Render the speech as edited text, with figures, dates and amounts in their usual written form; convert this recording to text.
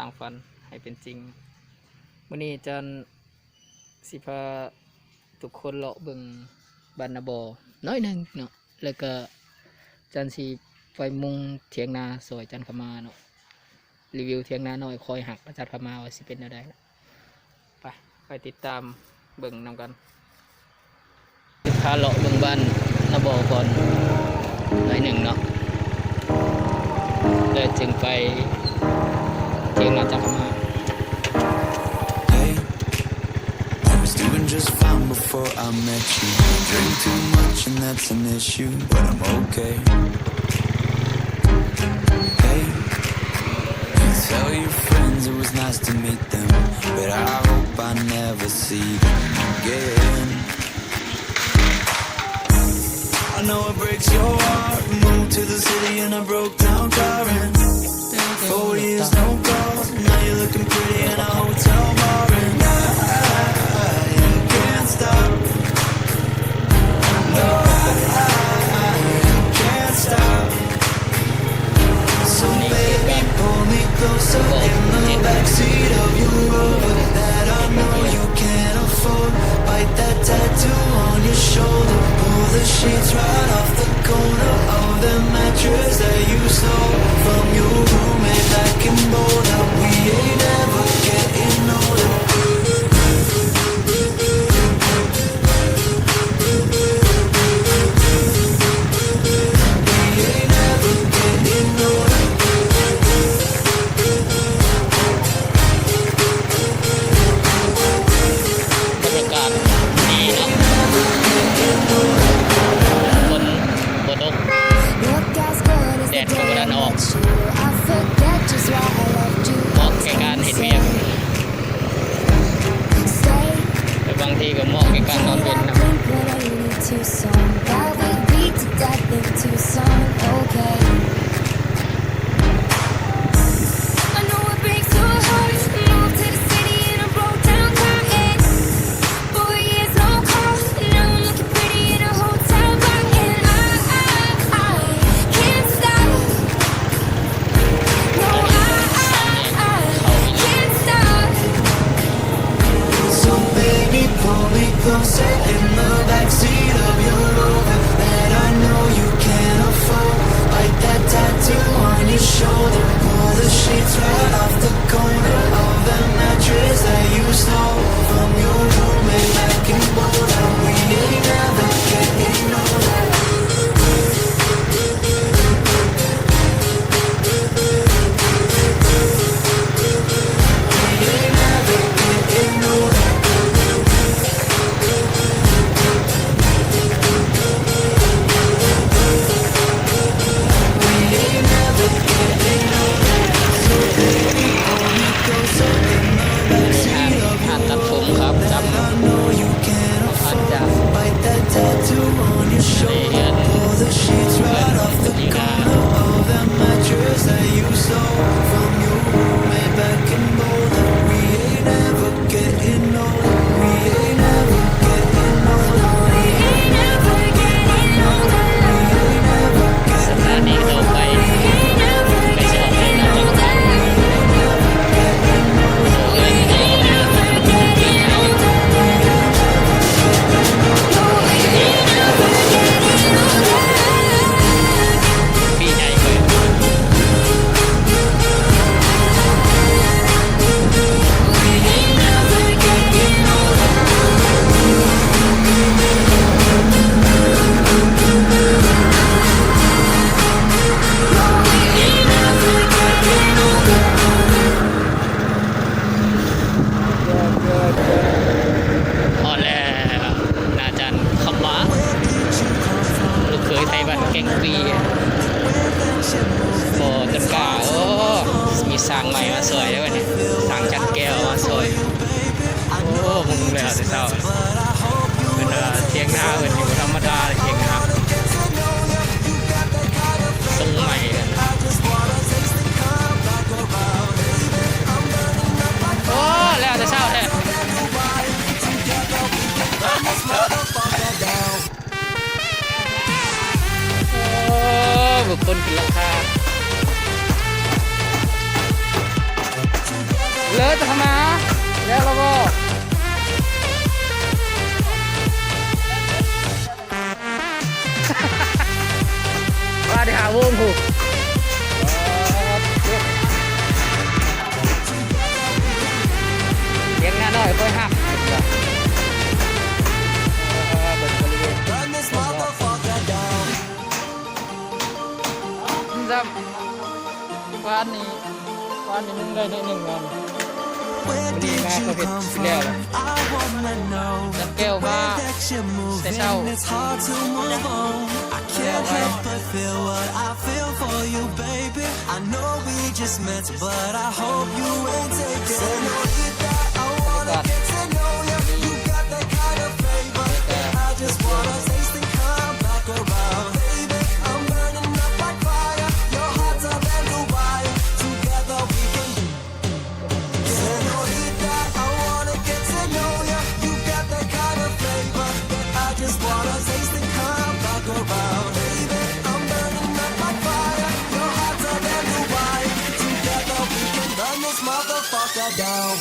ร้างฝันให้เป็นจริงมื้อนี้จันสิพาทุกคนเลาะเบิ่งบ้านนาบอน้อยหนึ่งเนาะแล้วก็จันสิไปมุงเถียงนาซอยจันขมาเนาะรีวิวเถียงนาหน่อยคอยหักจันขมาว่าสิเป็นอะไรนะไปติดตามเบิ่งนำกันพาเลาะเบิ่งบ้านนาบอก่อนน้อยหนึ่งเนาะแล้วจึงไปเถียงนาจันขมา Doing just fine before I met you. Drink too much and that's an issue, but I'm okay. Hey, you tell your friends it was nice to meet them, but I hope I never see them again. I know it breaks your heart. Moved to the city in a broke down car and 4 years no calls. Now you're looking pretty in a hotel bar and stop. No, I can't stop. So baby, pull me closer in the backseat of your Rover that I know you can't afford. Bite that tattoo on your shoulder. Pull the sheets right off the corner of the mattress that you stole from your roommate back in Boulder. We ain't ever getting older. Closer in the backseat of your Rover that I know you can't afford. Bite that tattoo on your shoulder. Pull the sheets right off the corner of the mattress that you stole from your roommate back in Boulder. We ain't never getting older. We ain't never getting older.มีสร้างใหม่มาสวยด้วยเนี่ยสร้างจัดแก้วมาสวยโอ้มึงเลยสิเศร้าเป็นเทียงหน้าเป็นอยู่ธรรมดาเทียงหน้าทรงใหม่โอ้แล้วจะเศร้าแท้โอ้บุคคลกินราคา อจะทำมาแล้วเราบ่ว่าได้หาวงผูกเลี้ยงงานหน่อยค่อยหักเปิดบริเวณ Run this motherfucker down. จับวันนี้มึงได้ได้1 วัน Where When you did back you up, it's come from? clear. I wanna know. จับแก้วมา Where that you're moving, it's hard to move on. I can't help but feel what I feel for you, baby. I know we just met, but I hope you ain't taking. Senorita, I wanna get to know you. You got that kind of flavor that I just wanna taste and come back around. Baby, I'm burning up like fire. Your heart's a brand new wire. Together we can. Senorita, I wanna get to know you. You got that kind of flavor that I just wanna taste and come back around. Baby, I'm burning up like fire. Your heart's a brand new wire. Together we can run this motherfucker down.